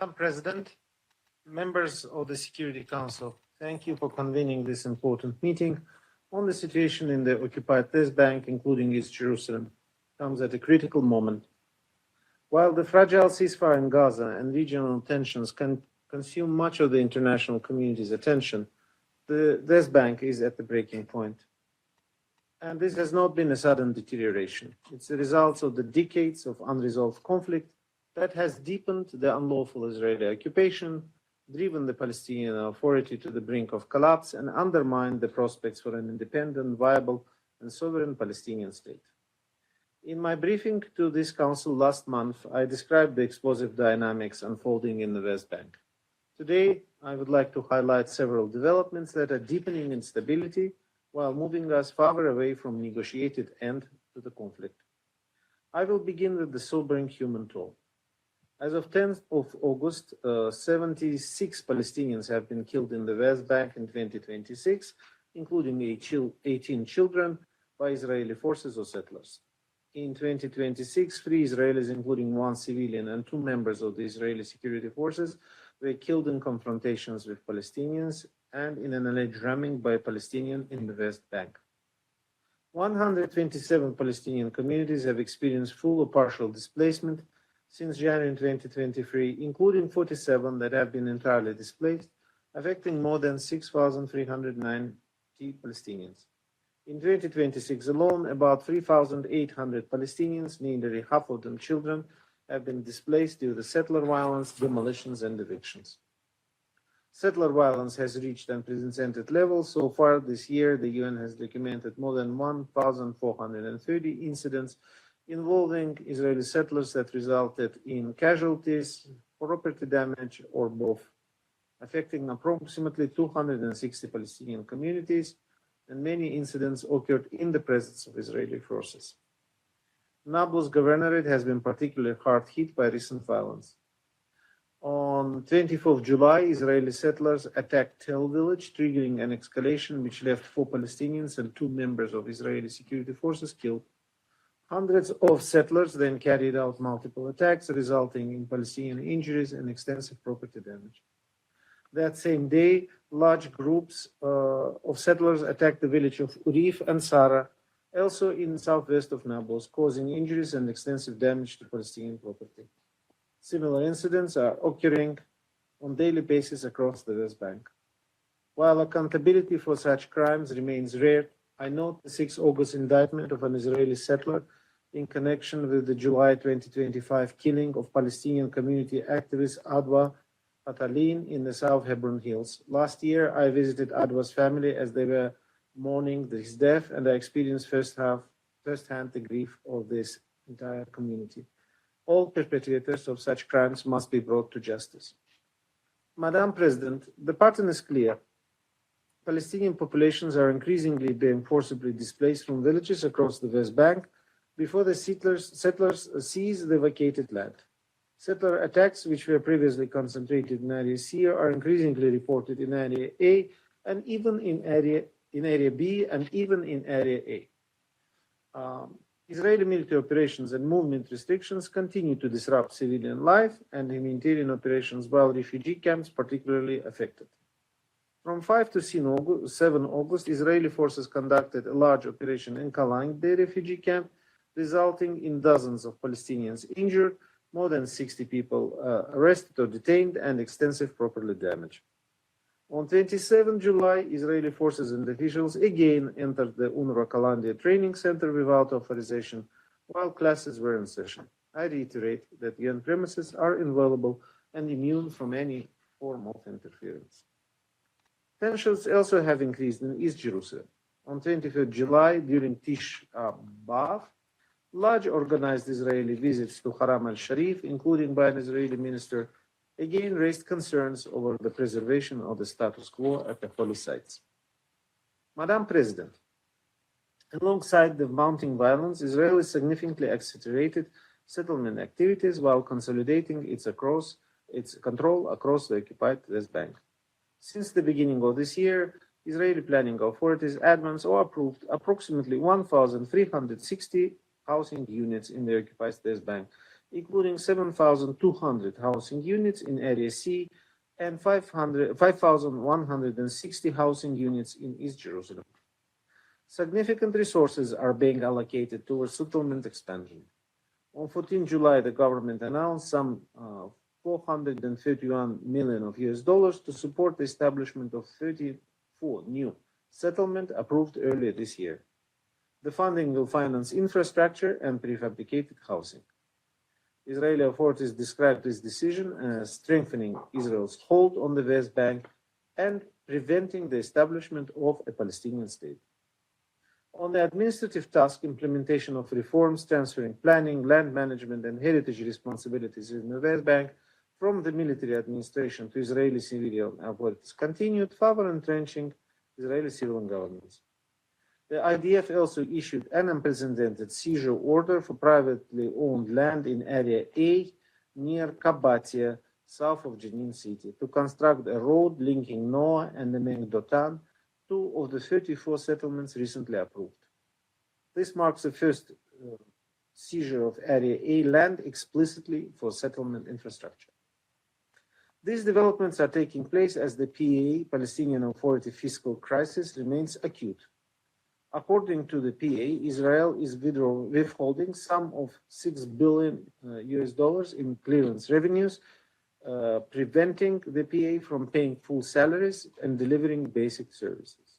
Madam President, members of the Security Council, thank you for convening this important meeting on the situation in the occupied West Bank, including East Jerusalem, comes at a critical moment. While the fragile ceasefire in Gaza and regional tensions can consume much of the international community's attention, the West Bank is at the breaking point. And this has not been a sudden deterioration. It's the result of the decades of unresolved conflict that has deepened the unlawful Israeli occupation, driven the Palestinian Authority to the brink of collapse, and undermined the prospects for an independent, viable, and sovereign Palestinian state. In my briefing to this Council last month, I described the explosive dynamics unfolding in the West Bank. Today, I would like to highlight several developments that are deepening instability while moving us farther away from negotiated end to the conflict. I will begin with the sobering human toll. As of 10th of August, 76 Palestinians have been killed in the West Bank in 2026, including 18 children, by Israeli forces or settlers. In 2026, 3 Israelis, including 1 civilian and 2 members of the Israeli security forces, were killed in confrontations with Palestinians and in an alleged ramming by a Palestinian in the West Bank. 127 Palestinian communities have experienced full or partial displacement since January 2023, including 47 that have been entirely displaced, affecting more than 6,390 Palestinians. In 2026 alone, about 3,800 Palestinians, nearly half of them children, have been displaced due to settler violence, demolitions, and evictions. Settler violence has reached unprecedented levels. So far this year, the UN has documented more than 1,430 incidents involving Israeli settlers that resulted in casualties, property damage, or both, affecting approximately 260 Palestinian communities, and many incidents occurred in the presence of Israeli forces. Nablus Governorate has been particularly hard hit by recent violence. On 24th July, Israeli settlers attacked Tel village, triggering an escalation which left 4 Palestinians and 2 members of Israeli security forces killed. Hundreds of settlers then carried out multiple attacks, resulting in Palestinian injuries and extensive property damage. That same day, large groups of settlers attacked the village of Urif and Sara, also in southwest of Nablus, causing injuries and extensive damage to Palestinian property. Similar incidents are occurring on a daily basis across the West Bank. While accountability for such crimes remains rare, I note the 6 August indictment of an Israeli settler in connection with the July 2025 killing of Palestinian community activist Adwa Patalin in the South Hebron Hills. Last year, I visited Adwa's family as they were mourning his death, and I experienced firsthand the grief of this entire community. All perpetrators of such crimes must be brought to justice. Madam President, the pattern is clear. Palestinian populations are increasingly being forcibly displaced from villages across the West Bank before the settlers seize the vacated land. Settler attacks, which were previously concentrated in Area C, are increasingly reported in Area A and even in Area B and even in Area A. Israeli military operations and movement restrictions continue to disrupt civilian life and humanitarian operations, while refugee camps particularly affected. From 5 to 7 August, Israeli forces conducted a large operation in Kalang, the refugee camp, resulting in dozens of Palestinians injured, more than 60 people arrested or detained, and extensive property damage. On 27 July, Israeli forces and officials again entered the UNRWA Kalandia training center without authorization, while classes were in session. I reiterate that UN premises are inviolable and immune from any form of interference. Tensions also have increased in East Jerusalem. On 23rd July, during Tish B'Av, large organized Israeli visits to Haram al-Sharif, including by an Israeli minister, again raised concerns over the preservation of the status quo at the holy sites. Madam President, alongside the mounting violence, Israel significantly accelerated settlement activities while consolidating its control across the occupied West Bank. Since the beginning of this year, Israeli planning authorities advanced or approved approximately 1,360 housing units in the occupied West Bank, including 7,200 housing units in Area C and 5,160 housing units in East Jerusalem. Significant resources are being allocated towards settlement expansion. On 14 July, the government announced some 431 million of US dollars to support the establishment of 34 new settlements approved earlier this year. The funding will finance infrastructure and prefabricated housing. Israeli authorities described this decision as strengthening Israel's hold on the West Bank and preventing the establishment of a Palestinian state. On the administrative task, implementation of reforms transferring planning, land management, and heritage responsibilities in the West Bank from the military administration to Israeli civilian authorities continued, further entrenching Israeli civilian governments. The IDF also issued an unprecedented seizure order for privately owned land in Area A near Kabatia, south of Jenin city, to construct a road linking Noah and the Dotan, two of the 34 settlements recently approved. This marks the first seizure of Area A land explicitly for settlement infrastructure. These developments are taking place as the PA, Palestinian Authority fiscal crisis, remains acute. According to the PA, Israel is withholding some of $6 billion US dollars in clearance revenues, preventing the PA from paying full salaries and delivering basic services.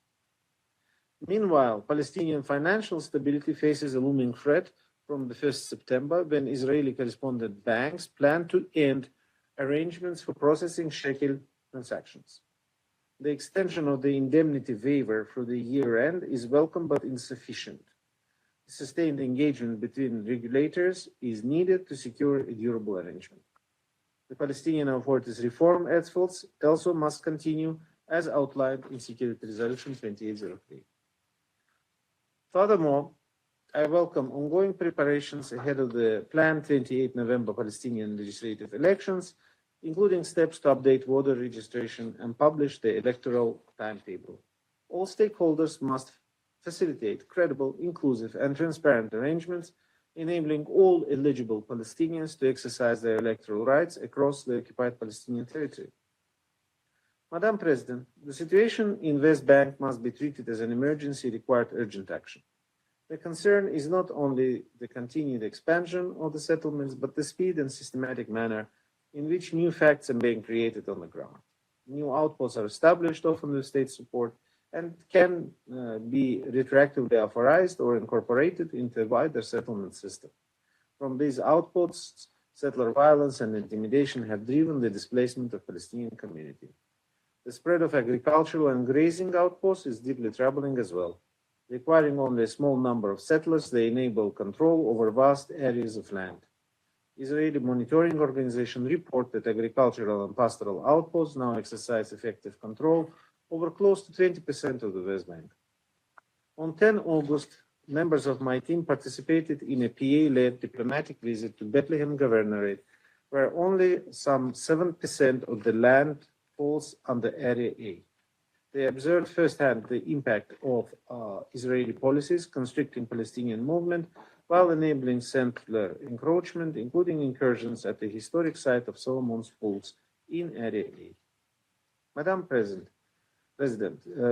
Meanwhile, Palestinian financial stability faces a looming threat from the 1st September when Israeli correspondent banks plan to end arrangements for processing shekel transactions. The extension of the indemnity waiver for the year end is welcome but insufficient. Sustained engagement between regulators is needed to secure a durable arrangement. The Palestinian Authorities reform efforts also must continue as outlined in Security Resolution 2803. Furthermore, I welcome ongoing preparations ahead of the planned 28 November Palestinian legislative elections, including steps to update voter registration and publish the electoral timetable. All stakeholders must facilitate credible, inclusive, and transparent arrangements, enabling all eligible Palestinians to exercise their electoral rights across the occupied Palestinian territory. Madam President, the situation in West Bank must be treated as an emergency required urgent action. The concern is not only the continued expansion of the settlements, but the speed and systematic manner in which new facts are being created on the ground. New outposts are established, often with state support, and can be retroactively authorized or incorporated into a wider settlement system. From these outposts, settler violence and intimidation have driven the displacement of Palestinian community. The spread of agricultural and grazing outposts is deeply troubling as well. Requiring only a small number of settlers, they enable control over vast areas of land. Israeli monitoring organizations report that agricultural and pastoral outposts now exercise effective control over close to 20% of the West Bank. On 10 August, members of my team participated in a PA-led diplomatic visit to Bethlehem Governorate, where only some 7% of the land falls under Area A. They observed firsthand the impact of Israeli policies constricting Palestinian movement while enabling settler encroachment, including incursions at the historic site of Solomon's Pools in Area A. Madam President,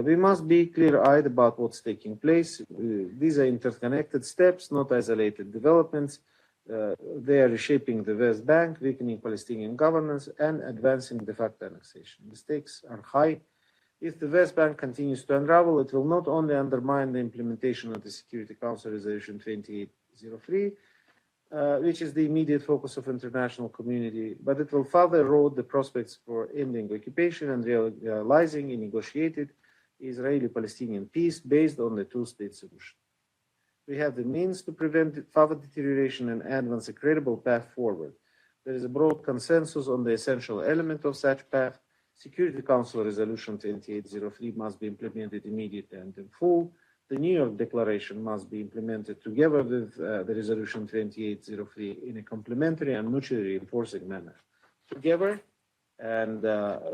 we must be clear-eyed about what's taking place. These are interconnected steps, not isolated developments. They are reshaping the West Bank, weakening Palestinian governance, and advancing de facto annexation. The stakes are high. If the West Bank continues to unravel, it will not only undermine the implementation of the Security Council Resolution 2803, which is the immediate focus of the international community, but it will further erode the prospects for ending occupation and realizing a negotiated Israeli-Palestinian peace based on the two-state solution. We have the means to prevent further deterioration and advance a credible path forward. There is a broad consensus on the essential element of such path. Security Council Resolution 2803 must be implemented immediately and in full. The New York Declaration must be implemented together with the Resolution 2803 in a complementary and mutually reinforcing manner. Together and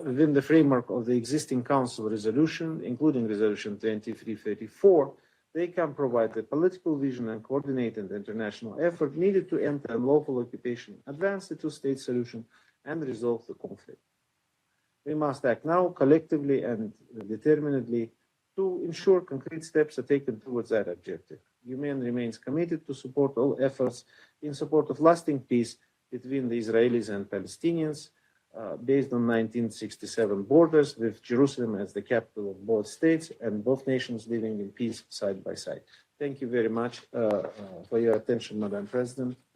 within the framework of the existing Council resolution, including Resolution 2334, They can provide the political vision and coordinated international effort needed to end unlawful occupation, advance the two-state solution, and resolve the conflict. We must act now collectively and determinedly to ensure concrete steps are taken towards that objective. UN remains committed to support all efforts in support of lasting peace between the Israelis and Palestinians, based on 1967 borders, with Jerusalem as the capital of both states and both nations living in peace side by side. Thank you very much for your attention, Madam President.